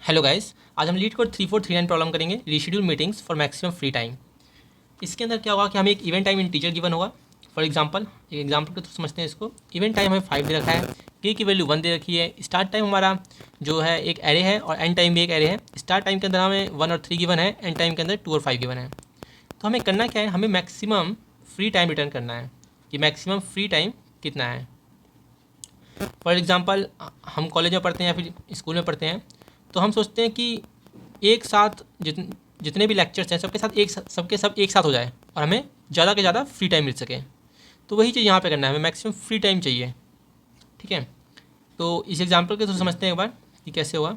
Hello guys, आज हम leet code 3439 problem करेंगे reschedule meetings for maximum free time. इसके अंदर क्या होगा कि हमें एक इवेंट टाइम इंटीजर गिवन होगा। फॉर एग्जांपल एक एग्जांपल के थ्रू समझते हैं इसको। इवेंट टाइम हमें 5 दे रखा है, के की वैल्यू 1 दे रखी है। स्टार्ट टाइम हमारा जो है एक एरे है और एंड टाइम भी एक एरे है। स्टार्ट टाइम के अंदर हमें 1 और 3 गिवन है, एंड टाइम के अंदर 2 और 5 गिवन है। तो हमें करना क्या है, हमें मैक्सिमम फ्री टाइम रिटर्न करना है कि मैक्सिमम फ्री टाइम कितना है। फॉर एग्जांपल हम कॉलेज में पढ़ते हैं या फिर स्कूल में पढ़ते हैं, तो हम सोचते हैं कि एक साथ जितने भी लेक्चर्स हैं सबके सब एक साथ हो जाए और हमें ज़्यादा से ज़्यादा फ्री टाइम मिल सके। तो वही चीज़ यहाँ पे करना है, हमें मैक्सिमम फ्री टाइम चाहिए। ठीक है, तो इस एग्जांपल के थ्रू समझते हैं एक बार कि कैसे हुआ।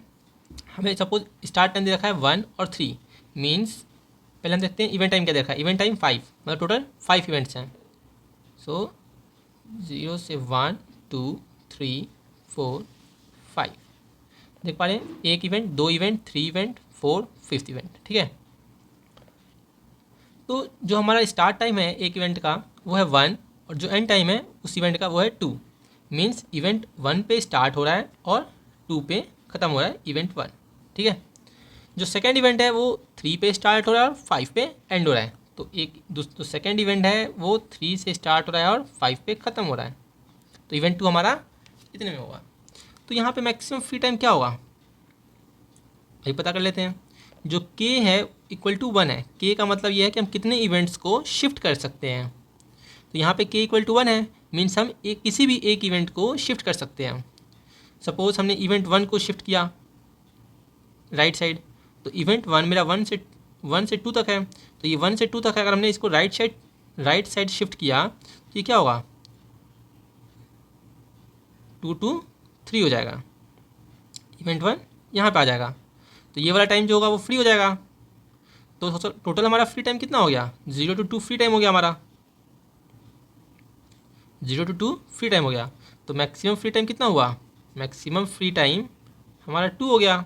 हमें सपोज स्टार्ट टाइम दे रखा है 1 और 3, मीन्स पहले हम देखते हैं इवेंट टाइम क्या दे रखा है। इवेंट टाइम 5, मतलब टोटल 5 इवेंट्स हैं। सो 0 से 1 2 3 4 5 देख पा रहे हैं, एक event, 2 event, 3 event, 4 5th event. ठीक है, तो जो हमारा स्टार्ट टाइम है एक इवेंट का वो है 1 और जो एंड टाइम है उस इवेंट का वो है 2। मीन्स इवेंट 1 पे स्टार्ट हो रहा है और 2 पे ख़त्म हो रहा है इवेंट 1। ठीक है, जो सेकेंड इवेंट है वो 3 पे स्टार्ट हो रहा है और 5 पे एंड हो रहा है। तो जो सेकेंड इवेंट है वो 3 से स्टार्ट हो रहा है और 5 पे ख़त्म हो रहा है। तो इवेंट 2 हमारा इतने में होगा। तो यहाँ पे मैक्सिमम फ्री टाइम क्या होगा अभी पता कर लेते हैं। जो k है इक्वल टू 1 है। k का मतलब ये है कि हम कितने इवेंट्स को शिफ्ट कर सकते हैं। तो यहाँ पे k इक्वल टू 1 है, मीन्स हम किसी भी एक इवेंट को शिफ्ट कर सकते हैं। सपोज हमने इवेंट 1 को शिफ्ट किया राइट साइड, तो इवेंट 1 मेरा 1 से 2 तक है। तो ये 1 से 2 तक है, अगर हमने इसको राइट साइड शिफ्ट किया तो ये क्या होगा, 2 to 3 हो जाएगा। इवेंट 1 यहाँ पे आ जाएगा, तो ये वाला टाइम जो होगा वो फ्री हो जाएगा। तो टोटल हमारा फ्री टाइम कितना हो गया, 0 to 2 फ्री टाइम हो गया हमारा। 0 to 2 फ्री टाइम हो गया। तो मैक्सिमम फ्री टाइम कितना हुआ, मैक्सिमम फ्री टाइम हमारा 2 हो गया।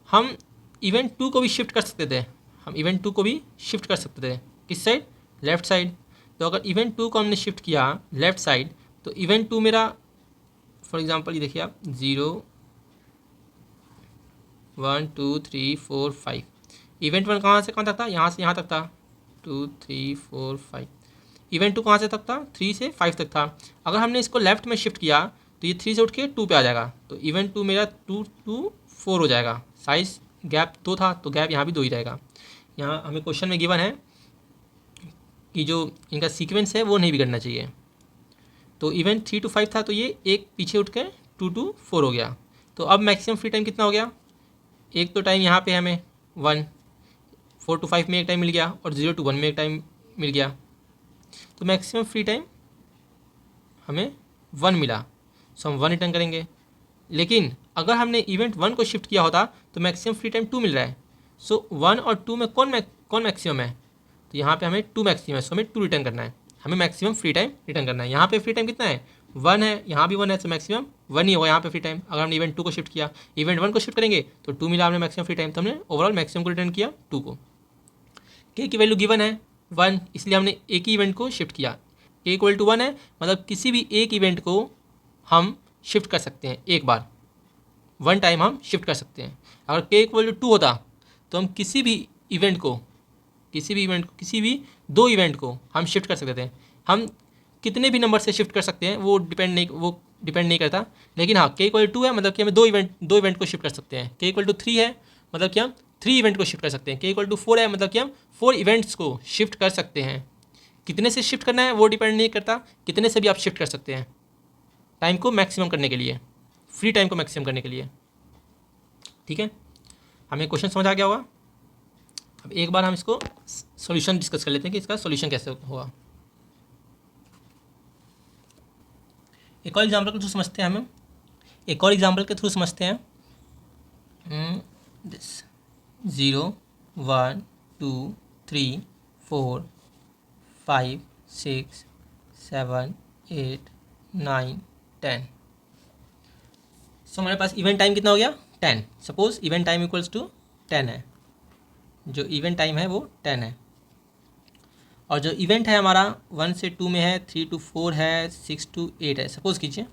हम इवेंट 2 को भी शिफ्ट कर सकते थे, हम इवेंट 2 को भी शिफ्ट कर सकते थे किस साइड, लेफ्ट साइड। तो अगर इवेंट 2 को हमने शिफ्ट किया लेफ्ट साइड, तो इवेंट 2 मेरा फॉर एग्जांपल ये देखिए आप 0 1 2 3 4 5। इवेंट 1 कहाँ से कहाँ तक था, यहाँ से यहाँ तक था 2 3 4 5। इवेंट 2 कहाँ से तक था, 3 से 5 तक था। अगर हमने इसको लेफ्ट में शिफ्ट किया तो ये 3 से उठ के 2 पे आ जाएगा। तो इवेंट 2 मेरा 2 to 4 हो जाएगा। साइज गैप 2 था तो गैप यहाँ भी 2 ही रहेगा। यहाँ हमें क्वेश्चन में गिवन है कि जो इनका सीक्वेंस है वो नहीं बिगड़ना चाहिए। तो इवेंट 3 to 5 था, तो ये एक पीछे उठ के 2 to 4 हो गया। तो अब मैक्सिमम फ्री टाइम कितना हो गया, एक तो टाइम यहाँ पे हमें 1, 4 to 5 में एक टाइम मिल गया और 0 to 1 में एक टाइम मिल गया। तो मैक्सिमम फ्री टाइम हमें 1 मिला, सो हम 1 रिटर्न करेंगे। लेकिन अगर हमने इवेंट 1 को शिफ्ट किया होता तो मैक्सिमम फ्री टाइम 2 मिल रहा है। सो 1 और 2 में कौन मैक्सिमम है, तो यहाँ पे हमें 2 मैक्सिमम है, सो हमें 2 रिटर्न करना है। हमें मैक्सिमम फ्री टाइम रिटर्न करना है। यहाँ पे फ्री टाइम कितना है, 1 है, यहाँ भी 1 है, तो मैक्सिमम 1 ही होगा यहाँ पे फ्री टाइम। अगर हमने इवेंट 2 को शिफ्ट किया, इवेंट 1 को शिफ्ट करेंगे तो 2 मिला हमने मैक्सिमम फ्री टाइम। तो हमने ओवरऑल मैक्सिमम को रिटर्न किया 2 को। के की वैल्यू गिवन है 1, इसलिए हमने एक ही इवेंट को शिफ्ट किया। के इक्वल टू 1 है, मतलब किसी भी एक इवेंट को हम शिफ्ट कर सकते हैं एक बार, 1 टाइम हम शिफ्ट कर सकते हैं। अगर के इक्वल टू 2 होता तो हम किसी भी किसी भी 2 इवेंट को हम शिफ्ट कर सकते थे। हम कितने भी नंबर से शिफ्ट कर सकते हैं वो डिपेंड नहीं करता। लेकिन हाँ, के इक्वल टू है मतलब कि हमें दो इवेंट को शिफ्ट कर सकते हैं। के इक्वल टू 3 है मतलब कि हम 3 इवेंट को शिफ्ट कर सकते हैं। के इक्वल टू 4 है मतलब कि हम 4 इवेंट्स को शिफ्ट कर सकते हैं। कितने से शिफ्ट करना है वो डिपेंड नहीं करता, कितने से भी आप शिफ्ट कर सकते हैं टाइम को मैक्सिमम करने के लिए, फ्री टाइम को मैक्सिमम करने के लिए। ठीक है, हमें क्वेश्चन समझ आ गया होगा। अब एक बार हम इसको सॉल्यूशन डिस्कस कर लेते हैं कि इसका सॉल्यूशन कैसे होगा। एक और एग्जांपल के थ्रू समझते हैं दिस 0 1 2 3 4 5 6 7 8 9 10। सो हमारे पास इवेंट टाइम कितना हो गया, 10। Suppose event time equals to 10 है, जो इवेंट टाइम है वो 10 है। और जो इवेंट है हमारा 1 से 2 में है, 3 to 4 है, 6 to 8 है सपोज कीजिए,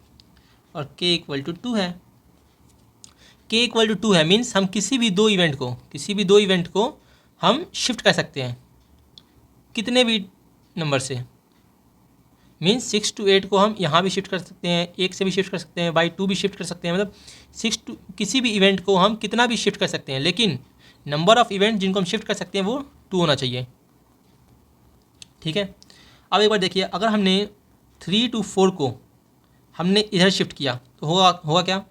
और k इक्वल टू 2 है। के इक्वल टू 2 है, मीन्स हम किसी भी दो इवेंट को हम शिफ्ट कर सकते हैं कितने भी नंबर से। मीन्स 6 to 8 को हम यहाँ भी शिफ्ट कर सकते हैं, 1 से भी शिफ्ट कर सकते हैं, बाई 2 भी शिफ्ट कर सकते हैं, मतलब 6 to किसी भी इवेंट को हम कितना भी शिफ्ट कर सकते हैं, लेकिन नंबर ऑफ इवेंट जिनको हम शिफ्ट कर सकते हैं वो 2 होना चाहिए। ठीक है, अब एक बार देखिए, अगर हमने 3 to 4 को हमने इधर शिफ्ट किया तो होगा क्या,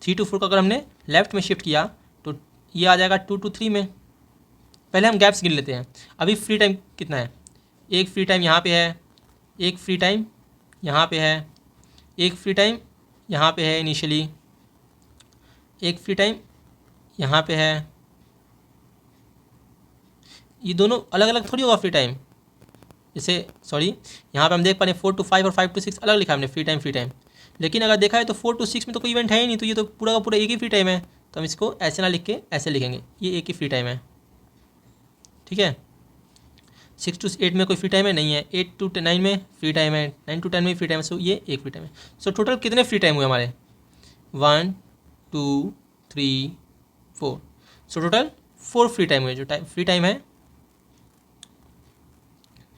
3 to 4 को अगर हमने लेफ्ट में शिफ्ट किया तो ये आ जाएगा 2 to 3 में। पहले हम गैप्स गिन लेते हैं। अभी फ्री टाइम कितना है, एक फ्री टाइम यहाँ पे है, एक फ्री टाइम यहाँ पे है, एक फ्री टाइम यहाँ पे है इनिशियली, एक फ्री टाइम यहाँ पे है। ये दोनों अलग अलग थोड़ी होगा फ्री टाइम, जैसे सॉरी यहाँ पे हम देख पा रहे हैं 4 to 5 और 5 to 6 अलग लिखा है हमने फ्री टाइम, लेकिन अगर देखा है तो 4 to 6 में तो कोई इवेंट है ही नहीं, तो ये तो पूरा का पूरा एक ही फ्री टाइम है, तो हम इसको ऐसे ना लिख के ऐसे लिखेंगे, ये एक ही फ्री टाइम है। ठीक है, 6 to 8 में कोई फ्री टाइम है नहीं है, 8 to 9 में फ्री टाइम है, 9 to 10 में फ्री टाइम है, सो ये एक फ्री टाइम है। सो टोटल कितने फ्री टाइम हुए हमारे, 1 2 3 4, सो टोटल 4 फ्री टाइम हुए। जो फ्री टाइम है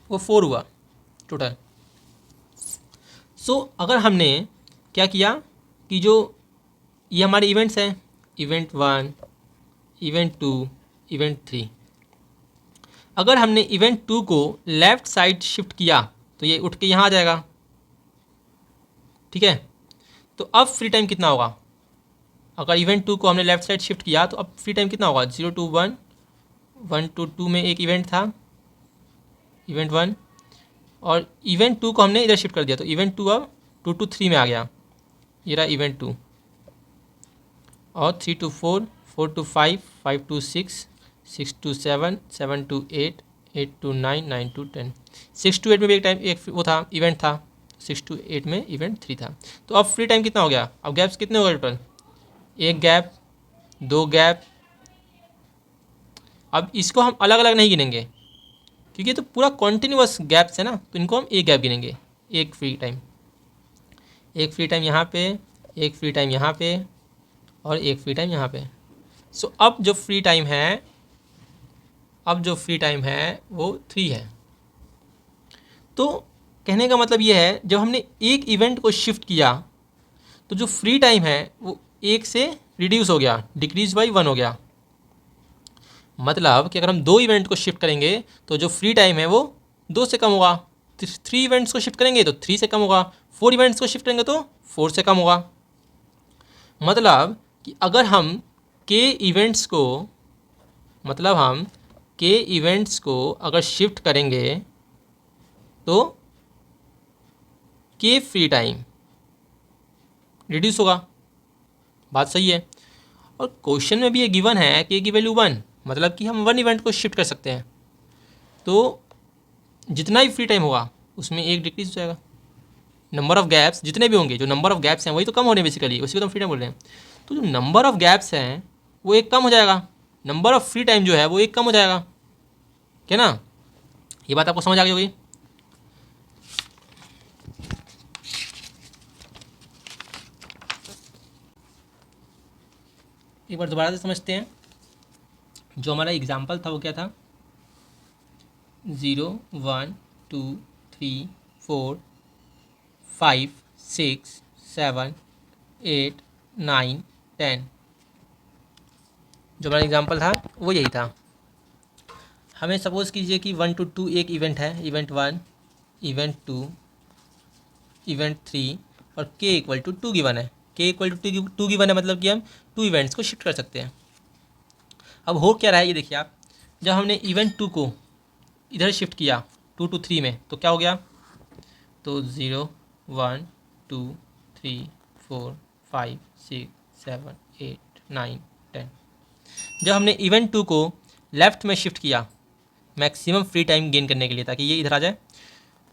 वो 4 हुआ टोटल। सो अगर हमने क्या किया कि जो ये हमारे इवेंट्स हैं, इवेंट 1, इवेंट 2, इवेंट 3, अगर हमने इवेंट 2 को लेफ़्ट साइड शिफ्ट किया तो ये उठ के यहाँ आ जाएगा। ठीक है, तो अब फ्री टाइम कितना होगा, अगर इवेंट 2 को हमने लेफ़्ट साइड शिफ्ट किया तो अब फ्री टाइम कितना होगा, 0 to 1, 1 to 2 में एक इवेंट था, इवेंट 1, और इवेंट 2 को हमने इधर शिफ्ट कर दिया तो इवेंट 2 अब 2 to 3 में आ गया, ये रहा इवेंट 2, और 3 to 4, 4 to 5, 5 to 6, 6 to 7, 7 to 8, 8 to 9, 9 to 10, 6 to 8 में भी एक वो था इवेंट था, 6 to 8 में इवेंट 3 था। तो अब फ्री टाइम कितना हो गया, अब गैप्स कितने हो गए टोटल, एक गैप, दो गैप। अब इसको हम अलग अलग नहीं गिनेंगे क्योंकि ये तो पूरा कॉन्टिन्यूअस गैप्स है ना, तो इनको हम एक गैप गिनेंगे, एक फ्री टाइम, एक फ्री टाइम यहाँ पे, एक फ्री टाइम यहाँ पे, और एक फ्री टाइम यहाँ पे। सो अब जो फ्री टाइम है वो 3 है। तो कहने का मतलब ये है जब हमने एक इवेंट को शिफ्ट किया तो जो फ्री टाइम है वो 1 से रिड्यूस हो गया, डिक्रीज बाई 1 हो गया। मतलब कि अगर हम 2 इवेंट को शिफ्ट करेंगे तो जो फ्री टाइम है वो 2 से कम होगा, 3 इवेंट्स को शिफ्ट करेंगे तो 3 से कम होगा, 4 इवेंट्स को शिफ्ट करेंगे तो 4 से कम होगा। मतलब कि अगर हम के इवेंट्स को अगर शिफ्ट करेंगे तो के फ्री टाइम रिड्यूस होगा। बात सही है। और क्वेश्चन में भी ये गिवन है के की वैल्यू 1, मतलब कि हम 1 इवेंट को शिफ्ट कर सकते हैं, तो जितना भी फ्री टाइम होगा उसमें एक डिक्रीज हो जाएगा। नंबर ऑफ गैप्स जितने भी होंगे, जो नंबर ऑफ गैप्स हैं वही तो कम हो रहे हैं बेसिकली, उसी को तो हम फ्री टाइम बोल रहे हैं। तो जो नंबर ऑफ गैप्स हैं वो एक कम हो जाएगा, नंबर ऑफ फ्री टाइम जो है वो एक कम हो जाएगा, क्या ना, ये बात आपको समझ आ गई होगी। एक बार दोबारा से समझते हैं। जो हमारा एग्जाम्पल था वो क्या था, 0 1 2 3 4 5 6 7 8 9 10, जो हमारा एग्जाम्पल था वो यही था। हमें सपोज़ कीजिए कि 1 to 2 एक इवेंट है, इवेंट 1, इवेंट 2, इवेंट 3, और के इक्वल टू 2 गिवन है। के इक्वल टू 2 गिवन है, मतलब कि हम 2 इवेंट्स को शिफ्ट कर सकते हैं। अब हो क्या रहा है ये देखिए आप, जब हमने इवेंट 2 को इधर शिफ्ट किया 2 to 3 में तो क्या हो गया, तो 0 1 2 3 4 5 6 7 8 9 10। जब हमने इवेंट 2 को लेफ़्ट में शिफ्ट किया मैक्सिमम फ्री टाइम गेन करने के लिए ताकि ये इधर आ जाए,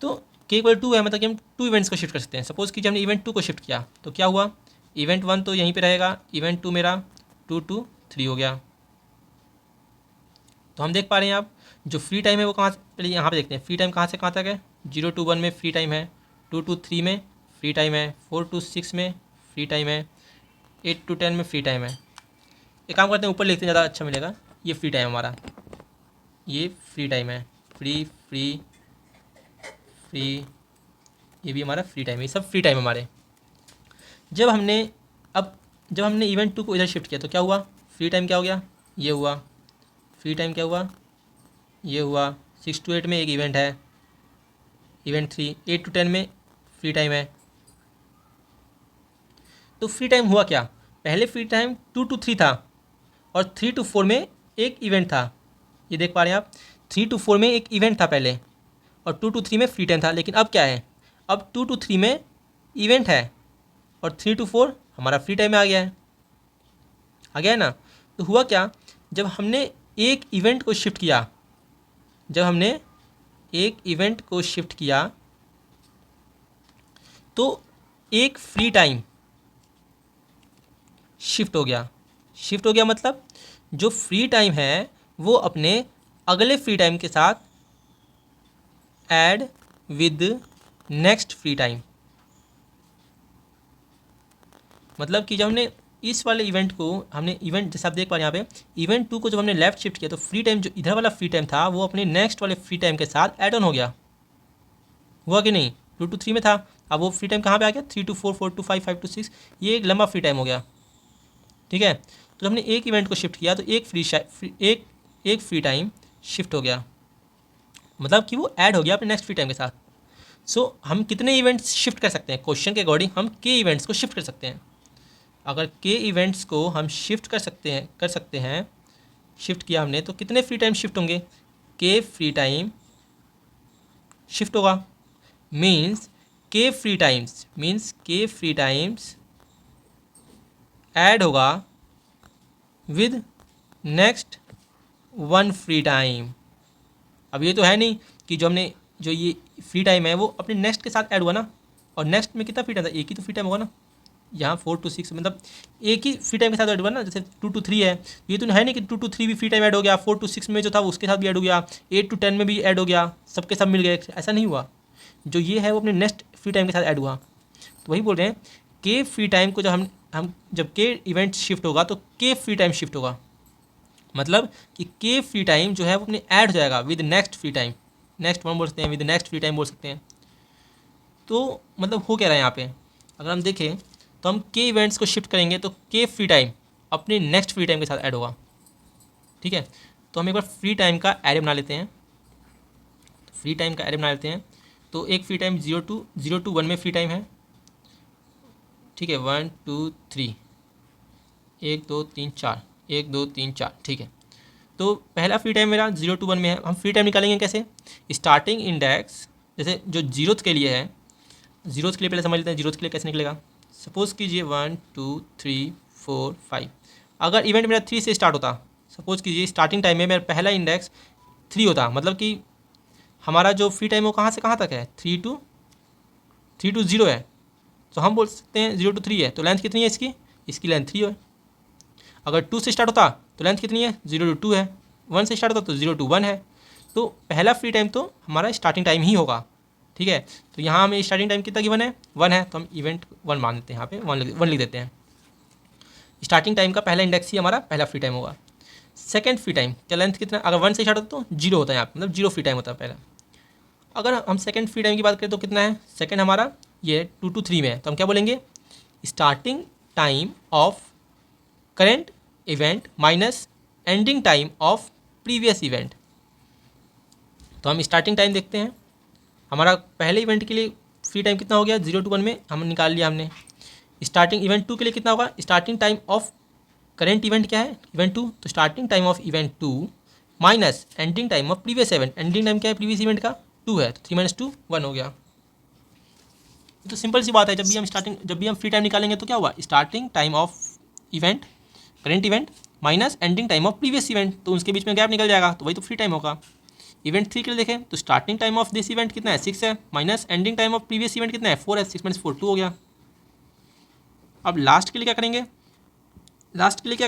तो के इक्वल 2 है, मतलब कि हम 2 इवेंट्स को शिफ्ट कर सकते हैं। सपोज़ कि जब हमने इवेंट 2 को शिफ्ट किया तो क्या हुआ, इवेंट 1 तो यहीं पे रहेगा, इवेंट 2 मेरा 2 to 3 हो गया। तो हम देख पा रहे हैं आप जो फ्री टाइम है वो कहाँ, पहले यहाँ पे देखते हैं फ्री टाइम कहाँ से कहाँ तक है। 0 to 1 में फ्री टाइम है, 2 to 3 में फ्री टाइम है, 4 to 6 में फ्री टाइम है, 8 to 10 में फ्री टाइम है। एक काम करते हैं, ऊपर लिखते हैं, ज़्यादा अच्छा मिलेगा। ये फ्री टाइम हमारा, ये फ्री टाइम है, फ्री फ्री फ्री, ये भी हमारा फ्री टाइम है, ये सब फ्री टाइम हमारे। जब हमने इवेंट 2 को इधर शिफ्ट किया तो क्या हुआ, फ्री टाइम क्या हो गया, ये हुआ। फ्री टाइम क्या हुआ, ये हुआ। 6 to 8 में एक इवेंट है, इवेंट 3। 8 to 10 में फ्री टाइम है। तो फ्री टाइम हुआ क्या, पहले फ्री टाइम 2 to 3 था और 3 to 4 में एक इवेंट था। ये देख पा रहे हैं आप, 3 to 4 में एक इवेंट था पहले और 2 to 3 में फ्री टाइम था। लेकिन अब क्या है, अब 2 to 3 में इवेंट है और 3 to 4 हमारा फ्री टाइम में आ गया है ना। तो हुआ क्या, जब हमने एक इवेंट को शिफ्ट किया, तो एक फ्री टाइम शिफ्ट हो गया। मतलब जो फ्री टाइम है वो अपने अगले फ्री टाइम के साथ add with next free time. मतलब कि जब हमने इस वाले इवेंट को, जैसे आप देख पा रहे हैं यहाँ पे, इवेंट 2 को जब हमने लेफ्ट शिफ्ट किया तो फ्री टाइम जो इधर वाला फ्री टाइम था वो अपने नेक्स्ट वाले फ्री टाइम के साथ ऐड ऑन हो गया। हुआ कि नहीं, 2 to 3 में था, अब वो फ्री टाइम कहाँ पे आ गया, 3 to 4, 4 to 5, 5 to 6, ये एक लंबा फ्री टाइम हो गया। ठीक है, तो हमने एक इवेंट को शिफ्ट किया तो एक फ्री टाइम शिफ्ट हो गया, मतलब कि वो ऐड हो गया अपने नेक्स्ट फ्री टाइम के साथ। सो हम कितने इवेंट्स शिफ्ट कर सकते हैं, क्वेश्चन के अकॉर्डिंग हम के इवेंट्स को शिफ्ट कर सकते हैं। अगर के इवेंट्स को हम शिफ्ट कर सकते हैं, शिफ्ट किया हमने तो कितने फ्री टाइम शिफ्ट होंगे, के फ्री टाइम शिफ्ट होगा। मीन्स के फ्री टाइम्स ऐड होगा with next one free time. अब ये तो है नहीं कि जो ये फ्री टाइम है वो अपने नेक्स्ट के साथ ऐड हुआ ना, और नेक्स्ट में कितना फ्री टाइम था, एक ही तो फ्री टाइम होगा ना। यहाँ 4 to 6 मतलब एक ही फ्री टाइम के साथ ऐड हुआ ना, जैसे 2 to 3 है, ये तो है नहीं कि 2 to 3 भी फ्री टाइम ऐड हो गया, 4 to 6 में जो था उसके साथ भी ऐड हो गया, 8 to 10 में भी ऐड हो गया, सबके सब मिल गए, ऐसा नहीं हुआ। जो ये है वो अपने नेक्स्ट फ्री टाइम के साथ ऐड हुआ। तो वही बोल रहे हैं, के फ्री टाइम को जब हम जब के इवेंट शिफ्ट होगा तो के फ्री टाइम शिफ्ट होगा, मतलब कि के फ्री टाइम जो है वो अपने ऐड हो जाएगा with next free time. Next one बोल सकते हैं, विद नेक्स्ट फ्री टाइम बोल सकते हैं। तो मतलब हो क्या रहा है यहाँ पे, अगर हम देखें तो हम के इवेंट्स को शिफ्ट करेंगे तो के फ्री टाइम अपने नेक्स्ट फ्री टाइम के साथ ऐड होगा। ठीक है, तो हम एक बार फ्री टाइम का एरे बना लेते हैं। तो एक फ्री टाइम 0 to 1 में फ्री टाइम है। ठीक है, 1 2 3, 1 2 3 4, 1 2 3 4। ठीक है, तो पहला फ्री टाइम मेरा 0 to 1 में है। हम फ्री टाइम निकालेंगे कैसे, स्टार्टिंग इंडेक्स, जैसे जो जीरोथ के लिए है, जीरोथ के लिए पहले समझ लेते हैं जीरोथ के लिए कैसे निकलेगा। सपोज़ कीजिए 1 2 3 4 5, अगर इवेंट मेरा 3 से स्टार्ट होता, सपोज़ कीजिए स्टार्टिंग टाइम में मेरा पहला इंडेक्स 3 होता, मतलब कि हमारा जो फ्री टाइम वो कहाँ से कहाँ तक है, 3 to 0 है। तो हम बोल सकते हैं 0 to 3 है, तो लेंथ कितनी है इसकी लेंथ 3 है। अगर 2 से स्टार्ट होता तो लेंथ कितनी है, 0 to 2 है। 1 से स्टार्ट होता तो 0 to 1 है। तो पहला फ्री टाइम तो हमारा स्टार्टिंग टाइम ही होगा। ठीक है, तो यहाँ हमें स्टार्टिंग टाइम कितना गिवन है, 1 है, तो हम इवेंट 1 मान लेते हैं, यहाँ पे 1 लिख देते हैं। स्टार्टिंग टाइम का पहला इंडेक्स ही हमारा पहला फ्री टाइम होगा। सेकंड फ्री टाइम का लेंथ कितना, अगर 1 से स्टार्ट होता तो 0 होता है यहाँ पे, मतलब 0 फ्री टाइम होता है पहला। अगर हम सेकंड फ्री टाइम की बात करें तो कितना है, सेकंड हमारा ये 2 to 3 में है, तो हम क्या बोलेंगे, starting time of current event minus ending time of previous event. तो हम स्टार्टिंग टाइम देखते हैं, हमारा पहले इवेंट के लिए फ्री टाइम कितना हो गया, 0 to 1 में हम निकाल लिया हमने। स्टार्टिंग इवेंट 2 के लिए कितना होगा, starting time of current event क्या है, इवेंट 2, तो starting time of event 2 minus ending time of previous event. Ending time क्या है प्रीवियस इवेंट का, 2 है, तो 3 - 2 1 हो गया। तो सिंपल सी बात है, जब भी हम फ्री टाइम निकालेंगे तो क्या हुआ, starting time of event current event minus ending time of previous event, तो उसके बीच में गैप निकल जाएगा, तो वही तो फ्री टाइम होगा। इवेंट 3 के लिए देखें तो starting time of this event कितना है, 6 है, minus ending time of previous event कितना है, 4 है, 6 - 4 2 हो गया। अब लास्ट के लिए क्या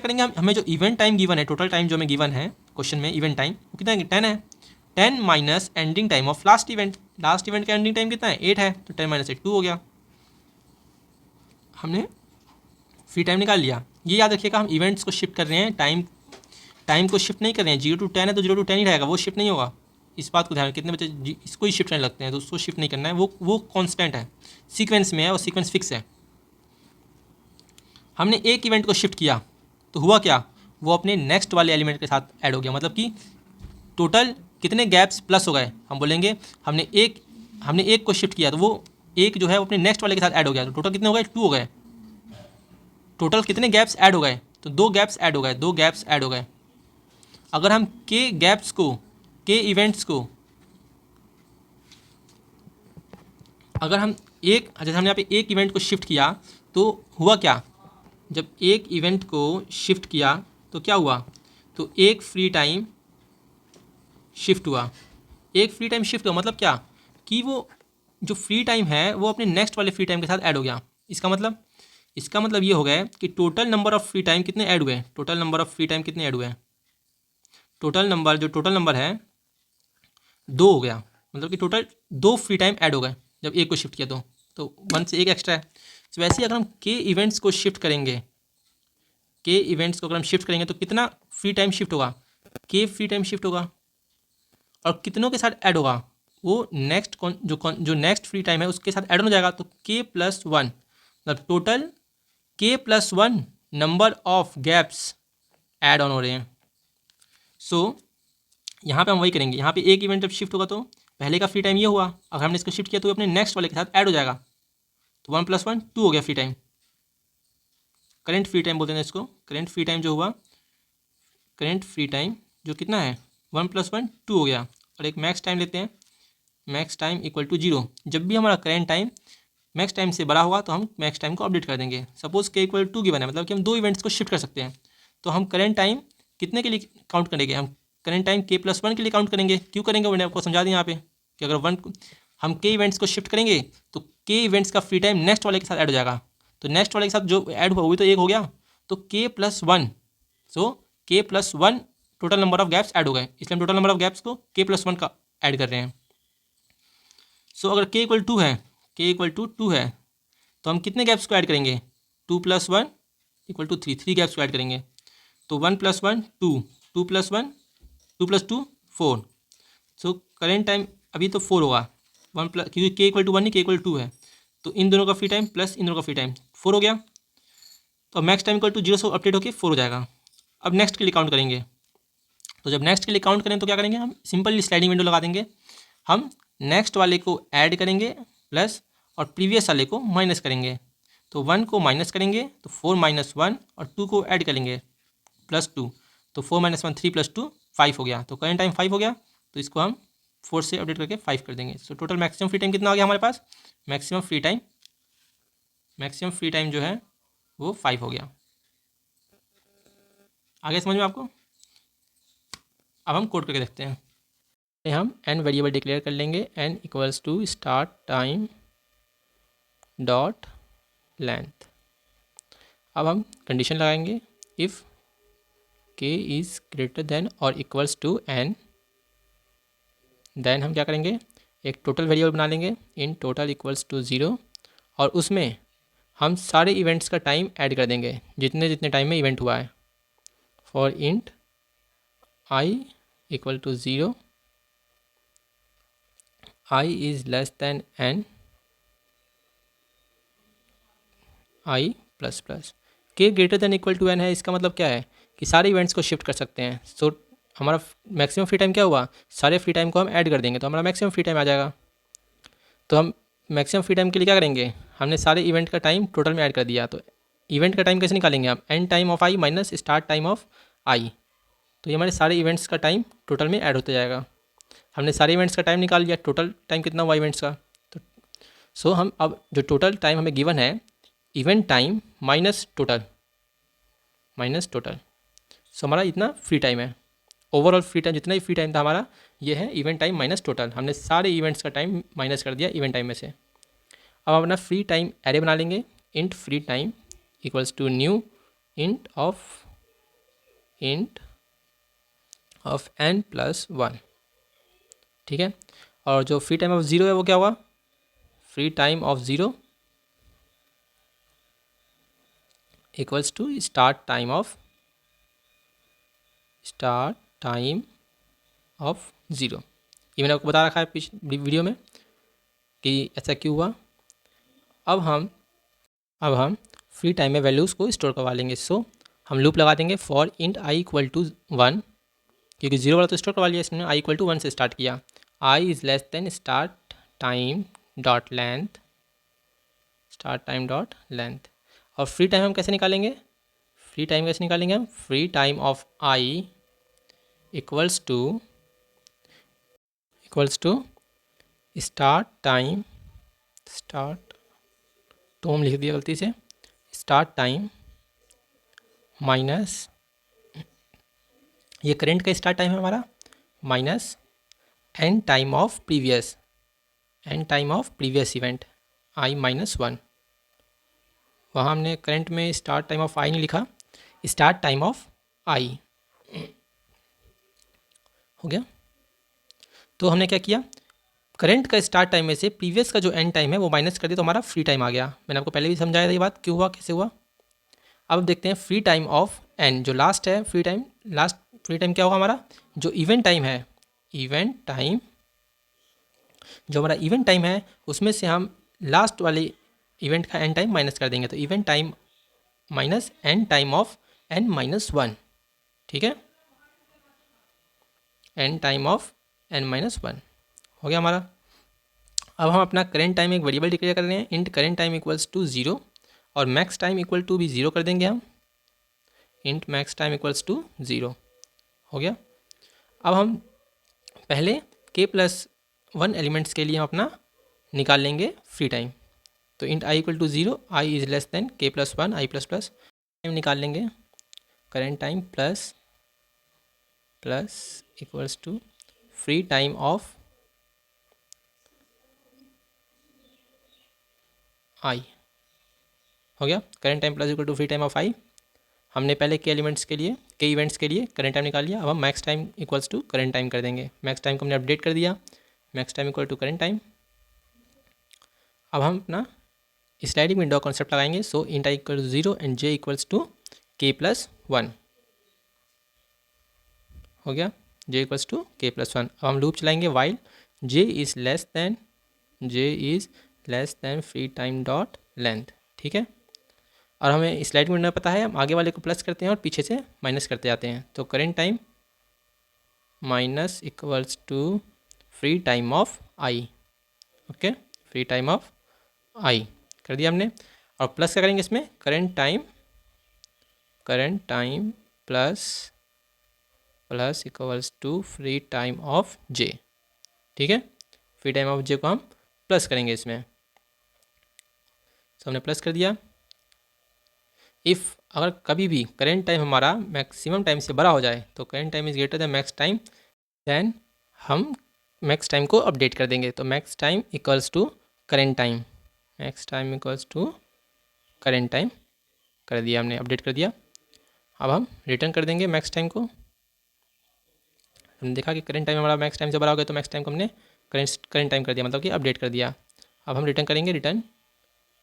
करेंगे, हमें जो इवेंट टाइम गिवन है, टोटल टाइम जो हमें गिवन है क्वेश्चन में, इवेंट टाइम वो कितना है, 10 है, 10 minus ending time of last event का एंडिंग टाइम कितना है, 8 है, तो 10 - 8 2 हो गया। हमने फ्री टाइम निकाल लिया। ये याद रखिएगा, हम इवेंट्स को शिफ्ट कर रहे हैं, टाइम को शिफ्ट नहीं कर रहे हैं। 0 to 10 है तो 0 to 10 ही रहेगा, वो शिफ्ट नहीं होगा। इस बात को ध्यान रखें, कितने बच्चे इसको ही शिफ्ट करने लगते हैं तो उसको शिफ्ट नहीं करना है, वो कांस्टेंट है, सीक्वेंस में है और सीक्वेंस फिक्स है। हमने एक इवेंट को शिफ्ट किया तो हुआ क्या, वो अपने नेक्स्ट वाले एलिमेंट के साथ ऐड हो गया, मतलब कि टोटल कितने गैप्स प्लस हो गए। हम बोलेंगे हमने एक को शिफ्ट किया तो वो एक जो है वो अपने नेक्स्ट वाले के साथ ऐड हो गया, तो टोटल कितने हो गए, 2 हो गए। टोटल कितने गैप्स ऐड हो गए, तो 2 गैप्स ऐड हो गए, 2 गैप्स ऐड हो गए। अगर हम के गैप्स को, के इवेंट्स को, अगर हम एक, जैसे हमने यहाँ पे एक इवेंट को शिफ्ट किया तो हुआ क्या, जब एक इवेंट को शिफ्ट किया तो क्या हुआ, तो एक फ्री टाइम शिफ्ट हुआ। एक फ्री टाइम शिफ्ट हुआ मतलब क्या, कि वो जो फ्री टाइम है वो अपने नेक्स्ट वाले फ्री टाइम के साथ ऐड हो गया। इसका मतलब ये हो गया कि total number of free time कितने ऐड हुए, total number of free time कितने ऐड हुए, टोटल नंबर है 2 हो गया, मतलब कि टोटल 2 फ्री टाइम ऐड हो गए जब एक को शिफ्ट किया तो 1 से एक एक्स्ट्रा है। तो वैसे ही अगर हम के इवेंट्स को शिफ्ट करेंगे, के इवेंट्स को अगर हम शिफ्ट करेंगे तो कितना फ्री टाइम शिफ्ट होगा, के फ्री टाइम शिफ्ट होगा, और कितनों के साथ ऐड होगा, वो जो नेक्स्ट फ्री टाइम है उसके साथ ऐड हो जाएगा, तो k+1, मतलब total k+1 number of gaps add on हो रहे हैं। सो यहाँ पे हम वही करेंगे, यहाँ पे एक इवेंट जब शिफ्ट होगा तो पहले का फ्री टाइम ये हुआ, अगर हमने इसको शिफ्ट किया तो अपने नेक्स्ट वाले के साथ ऐड हो जाएगा, तो 1+1 2 हो गया free time, current free time बोलते हैं इसको। करेंट फ्री टाइम जो हुआ, करेंट फ्री टाइम जो कितना है 1+1 2 हो गया। और एक मैक्स टाइम लेते हैं, मैक्स टाइम इक्वल टू 0। जब भी हमारा करेंट टाइम मैक्स टाइम से बड़ा होगा तो हम मैक्स टाइम को अपडेट कर देंगे। सपोज के इक्वल टू गिवन है, मतलब कि हम 2 इवेंट्स को शिफ्ट कर सकते हैं, तो हम करेंट टाइम कितने के लिए काउंट करेंगे, हम करेंट टाइम k+1 के लिए काउंट करेंगे। क्यों करेंगे मैंने आपको समझा दिया यहाँ पे, कि अगर हम के इवेंट्स को शिफ्ट करेंगे तो के इवेंट्स का फ्री टाइम नेक्स्ट वाले के साथ ऐड हो जाएगा, तो नेक्स्ट वाले के साथ जो ऐड हुआ वही तो एक हो गया, तो k+1, so k+1 total number of gaps add हो गए, इसलिए हम टोटल नंबर ऑफ गैप्स को k+1 का ऐड कर रहे हैं। सो अगर k इक्वल टू है तो हम कितने गैप्स को ऐड करेंगे, 2+1 इक्वल टू 3 गैप्स को ऐड करेंगे, तो 1+1 2, 2+1 2+2 4। सो करेंट टाइम अभी तो 4 होगा, क्योंकि k इक्वल टू 1 नहीं, k इक्वल टू है, तो इन दोनों का फ्री टाइम प्लस इन दोनों का फ्री टाइम 4 हो गया, तो मैक्स टाइम इक्वल टू 0 से अपडेट होकर 4 हो जाएगा। अब नेक्स्ट के लिए काउंट करेंगे, तो जब नेक्स्ट के लिए काउंट करें तो क्या करेंगे, हम सिंपली स्लाइडिंग विंडो लगा देंगे, हम नेक्स्ट वाले को ऐड करेंगे प्लस और प्रीवियस वाले को माइनस करेंगे, तो 1 को माइनस करेंगे तो 4-1 और 2 को ऐड करेंगे +2, तो 4-1 3 + 2 5 हो गया, तो करेंट टाइम 5 हो गया, तो इसको हम 4 से अपडेट करके 5 कर देंगे। So total maximum free time कितना आ गया हमारे पास, मैक्सिमम फ्री टाइम जो है वो 5 हो गया। आगे समझ में आपको। अब हम कोड करके देखते हैं, हम n वेरिएबल डिक्लेयर कर लेंगे, n equals to start time dot length. अब हम कंडीशन लगाएंगे, if k is greater than और इक्वल्स टू n, देन हम क्या करेंगे, एक टोटल वेरिएबल बना लेंगे, इन टोटल इक्वल्स टू 0, और उसमें हम सारे इवेंट्स का टाइम ऐड कर देंगे जितने जितने टाइम में इवेंट हुआ है। For int i equal to 0, i is less than n, i plus plus, के greater than equal to n है, इसका मतलब क्या है कि सारे इवेंट्स को शिफ्ट कर सकते हैं। सो हमारा मैक्सिमम फ्री टाइम क्या हुआ, सारे फ्री टाइम को हम ऐड कर देंगे तो हमारा मैक्सिमम फ्री टाइम आ जाएगा। तो हम मैक्सिमम फ्री टाइम के लिए क्या करेंगे, हमने सारे इवेंट का टाइम टोटल में ऐड कर दिया, तो इवेंट का टाइम कैसे निकालेंगे आप, end time of i minus start time of i, तो ये हमारे सारे इवेंट्स का टाइम टोटल में ऐड होता जाएगा। हमने सारे इवेंट्स का टाइम निकाल लिया, टोटल टाइम कितना हुआ इवेंट्स का, तो सो हम अब जो टोटल टाइम हमें गिवन है, इवेंट टाइम माइनस टोटल, सो हमारा इतना फ्री टाइम है, ओवरऑल फ्री टाइम जितना ही फ्री टाइम था हमारा ये है इवेंट टाइम माइनस टोटल, हमने सारे इवेंट्स का टाइम माइनस कर दिया इवेंट टाइम में से। अब अपना फ्री टाइम एरे बना लेंगे, int free time equals to new int of n+1, ठीक है। और जो फ्री टाइम ऑफ 0 है वो क्या हुआ, free time of 0 equals to start time of zero. ये मैंने आपको बता रखा है पिछली वीडियो में कि ऐसा क्यों हुआ। अब हम फ्री टाइम में वैल्यूज़ को स्टोर करवा लेंगे। सो हम लूप लगा देंगे for int i equal to 1, क्योंकि जीरो वाला तो स्टोर करवा लिया इसने, आई इक्वल टू 1 से स्टार्ट किया। I is less than start time dot length. और फ्री टाइम हम कैसे निकालेंगे? हम free time of i equals to start तो हम लिख दिया गलती से, स्टार्ट टाइम माइनस, ये करंट का स्टार्ट टाइम है हमारा, minus end time of previous event i minus 1। वहाँ हमने करंट में स्टार्ट टाइम ऑफ आई नहीं लिखा, स्टार्ट टाइम ऑफ आई हो गया। तो हमने क्या किया, करंट का स्टार्ट टाइम में से प्रीवियस का जो एंड टाइम है वो माइनस कर दिया, तो हमारा फ्री टाइम आ गया। मैंने आपको पहले भी समझाया था ये बात क्यों हुआ, कैसे हुआ। अब देखते हैं फ्री टाइम ऑफ एन, जो लास्ट है फ्री टाइम क्या होगा हमारा, जो इवेंट टाइम है, जो हमारा इवेंट टाइम है उसमें से हम लास्ट वाले इवेंट का एंड टाइम माइनस कर देंगे, तो event time minus end time of n minus 1, ठीक है, end time of n minus 1 हो गया हमारा। अब हम अपना करेंट टाइम एक वेरिएबल डिक्लेयर कर रहे हैं, int current time equals to 0, और मैक्स टाइम इक्वल टू भी 0 कर देंगे हम, int max time equals to 0 हो गया। अब हम पहले k+1 एलिमेंट्स के लिए हम अपना निकाल लेंगे फ्री टाइम, तो int i equal to 0, i is less than k+1 i plus plus time निकाल लेंगे, current time plus equals to free time of i हो गया। Current time plus equal to free time of i, हमने पहले के events के लिए current time निकाल लिया। अब हम max time equals to current time कर देंगे, मैक्स टाइम को हमने अपडेट कर दिया, max time equal to current time. अब हम अपना स्लाइडिंग विंडो कॉन्सेप्ट लगाएंगे, so int i equal to 0 and j equals to k+1 हो गया, जे इक्वल्स टू k+1। अब हम लूप चलाएंगे while J is less then free time dot length, ठीक है। और हमें स्लाइड में पता है, हम आगे वाले को प्लस करते हैं और पीछे से माइनस करते जाते हैं, तो current time minus equals to free time of i, okay, free time of i कर दिया हमने। और प्लस क्या करेंगे इसमें, current time plus equals to free time of j, ठीक है, फ्री टाइम ऑफ जे को हम प्लस करेंगे इसमें, तो हमने प्लस कर दिया। इफ़ अगर कभी भी करेंट टाइम हमारा मैक्सिमम टाइम से बड़ा हो जाए, तो current time is greater than max time, then हम मैक्स टाइम को अपडेट कर देंगे, तो max time equals to current time, कर दिया हमने, अपडेट कर दिया। अब हम रिटर्न कर देंगे मैक्स टाइम को। हमने देखा कि करेंट टाइम हमारा मैक्स टाइम से बड़ा हो गया, तो मैक्स टाइम को हमने करेंट टाइम कर दिया, मतलब कि अपडेट कर दिया। अब हम रिटर्न करेंगे रिटर्न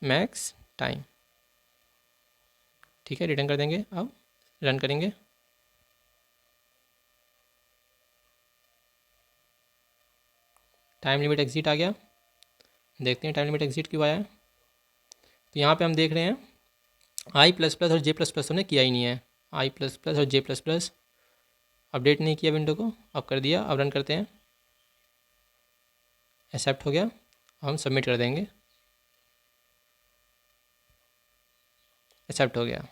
मैक्स टाइम, ठीक है, रिटर्न कर देंगे। अब रन करेंगे, टाइम लिमिट एग्जिट आ गया, देखते हैं टाइम लिमिट एग्जिट क्यों आया है। तो यहाँ पे हम देख रहे हैं आई प्लस प्लस और जे प्लस प्लस हमने किया ही नहीं है, आई प्लस प्लस और जे प्लस प्लस अपडेट नहीं किया विंडो को, अब कर दिया। अब रन करते हैं, एक्सेप्ट हो गया, हम सबमिट कर देंगे, एक्सेप्ट हो गया।